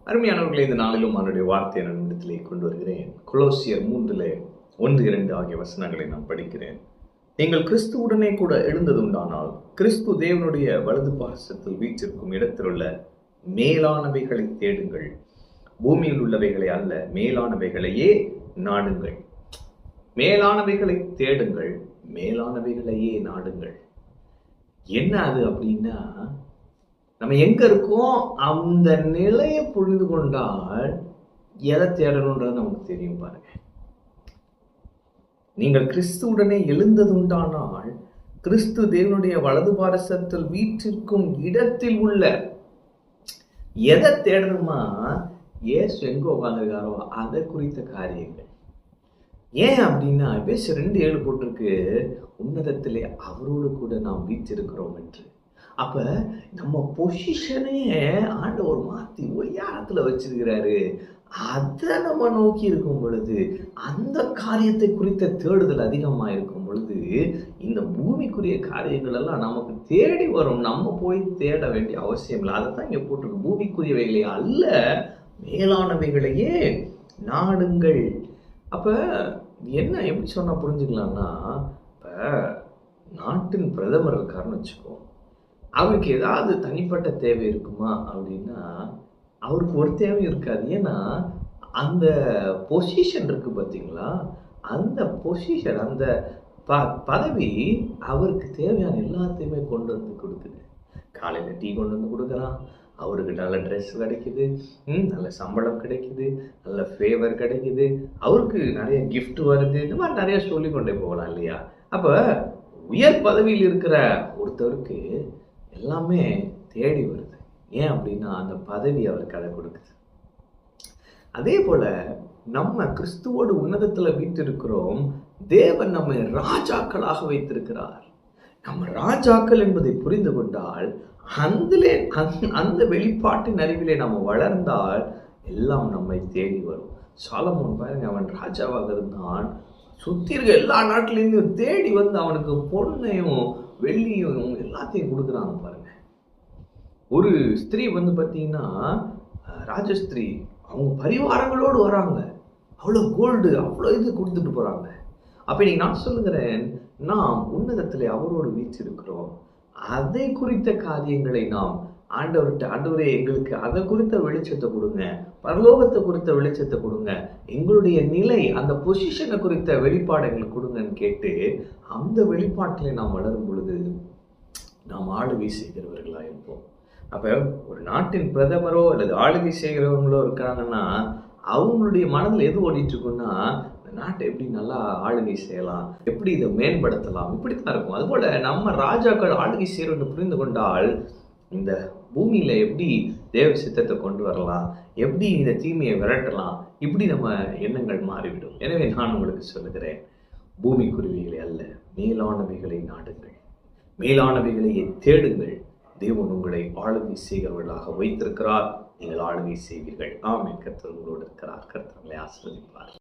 அருமையானவர்களே, இந்த நாளிலும் அவனுடைய வார்த்தையை நான் இடத்திலே கொண்டு வருகிறேன். கொலோசியர் 3:1-2 ஆகிய வசனங்களை நான் படிக்கிறேன். நீங்கள் கிறிஸ்துவுடனே கூட எழுந்ததுண்டானால் கிறிஸ்து தேவனுடைய வலது பாரசத்தில் வீற்றிருக்கும் இடத்திலுள்ள மேலானவைகளை தேடுங்கள், பூமியில் உள்ளவைகளை அல்ல, மேலானவைகளையே நாடுங்கள். மேலானவைகளை தேடுங்கள், மேலானவைகளையே நாடுங்கள். என்ன அது அப்படின்னா, நம்ம எங்க இருக்கோம் அந்த நிலையை புரிந்து கொண்டால் எதை தேடணுன்றது நமக்கு தெரியும். பாருங்க, நீங்கள் கிறிஸ்துவுடனே எழுந்ததுண்டானால் கிறிஸ்து தேவனுடைய வலது பாரசத்தில் வீற்றிருக்கும் இடத்தில் உள்ள எதை தேடணுமா, ஏசு எங்க உட்காந்துருக்காரோ அதை குறித்த காரியங்கள். ஏன் அப்படின்னா, எபேசியர் 2:7 போட்டிருக்கு, உன்னதத்திலே அவரோடு கூட நாம் வீற்றிருக்கிறோம் என்று. அப்ப நம்ம பொசிஷனே ஆண்டவர் மாத்தி உயரத்துல வச்சிருக்கிறாரு. அதை நம்ம நோக்கி இருக்கும் பொழுது, அந்த காரியத்தை குறித்த தேடுதல் அதிகமாக இருக்கும் பொழுது, இந்த பூமிக்குரிய காரியங்கள் எல்லாம் நமக்கு தேடி வரும். நம்ம போய் தேட வேண்டிய அவசியம் இல்லை. அதை தான் இங்க போட்டிருக்கு, பூமிக்குரியவைகளே அல்ல, மேலானவைகளையே நாடுங்கள். அப்ப என்ன எப்படி சொன்னா புரிஞ்சுக்கலாம்னா, இப்ப நாட்டின் பிரதமர் இருக்காருன்னு வச்சுக்கோ, அவருக்கு ஏதாவது தனிப்பட்ட தேவை இருக்குமா அப்படின்னா அவருக்கு ஒரு தேவையும் இருக்காது. ஏன்னா அந்த பொசிஷன் இருக்கு பார்த்தீங்களா, அந்த பொசிஷன், அந்த பதவி அவருக்கு தேவையான எல்லாத்தையுமே கொண்டு வந்து கொடுக்குது. காலையில் டீ கொண்டு வந்து கொடுக்குறான், அவருக்கு நல்ல ட்ரெஸ் கிடைக்குது, நல்ல சம்பளம் கிடைக்குது, நல்ல ஃபேவர் கிடைக்குது, அவருக்கு நிறைய கிஃப்ட் வருது. இந்த மாதிரி நிறைய சொல்லி கொண்டே போகலாம் இல்லையா? அப்போ உயர் பதவியில் இருக்கிற ஒருத்தருக்கு எல்லாமே தேடி வருது. ஏன் அப்படின்னா அந்த பதவி அவருக்கு அதை கொடுக்குது. அதே போல நம்ம கிறிஸ்துவோடு உன்னதத்துல வீட்டிருக்கிறோம். தேவன் நம்மை ராஜாக்களாக வைத்திருக்கிறார். நம்ம ராஜாக்கள் என்பதை புரிந்து கொண்டால், அந்த வெளிப்பாட்டின் அறிவிலே நம்ம வளர்ந்தால் எல்லாம் நம்மை தேடி வரும். சாலமோன் பாருங்க, அவன் ராஜாவாக இருந்தான். சுத்தி இருக்க எல்லா நாட்டிலேருந்து தேடி வந்து அவனுக்கு பொண்ணையும் வெள்ளியும் எல்லாத்தையும் கொடுக்குறாங்க. பாருங்க, ஒரு ஸ்திரீ வந்து பார்த்தீங்கன்னா ராஜஸ்திரீ, அவங்க பரிவாரங்களோடு வராங்க, அவ்வளோ கோல்டு அவ்வளோ இது கொடுத்துட்டு போகிறாங்க. அப்போ இன்னைக்கு நான் சொல்லுகிறேன், நாம் உன்னதத்தில் அவரோடு வீற்றிருக்கிறோம். அதை குறித்த காரியங்களை நாம் ஆண்டவரே எங்களுக்கு அதை குறித்த வெளிச்சத்தை கொடுங்க, பரலோகத்தை குறித்த வெளிச்சத்தை கொடுங்க, எங்களுடைய நிலை அந்த பொசிஷனை குறித்த வெளிப்பாடு எங்களுக்கு கொடுங்கன்னு கேட்டு அந்த வெளிப்பாட்டில் நாம் வளரும் பொழுது நாம் ஆளுகை செய்கிறவர்களாக இருப்போம். அப்போ ஒரு நாட்டின் பிரதமரோ அல்லது ஆளுகை செய்கிறவங்களோ இருக்காங்கன்னா அவங்களுடைய மனதில் எது ஓடிட்டு இருக்குன்னா, இந்த நாட்டை எப்படி நல்லா ஆளுகை செய்யலாம், எப்படி இதை மேம்படுத்தலாம், இப்படித்தான் இருக்கும். அதுபோல நம்ம ராஜாக்கள் ஆளுகை செய்யறது புரிந்து கொண்டால் இந்த பூமியில எப்படி தேவ சித்தத்தை கொண்டு வரலாம், எப்படி இந்த தீமையை விரட்டலாம், இப்படி நம்ம எண்ணங்கள் மாறிவிடும். எனவே நான் உங்களுக்கு சொல்லுகிறேன், பூமிக்குருவிகளை அல்ல, மேலானவைகளை நாடுங்கள், மேலானவைகளையே தேடுங்கள். தேவன் உங்களை ஆளுகை செய்கிறவர்களாக வைத்திருக்கிறார். நீங்கள் ஆளுகை செய்வீர்கள். ஆமென். கர்த்தர் உங்களோடு இருக்கிறார். கர்த்தர் உங்களை ஆசீர்வதிப்பார்.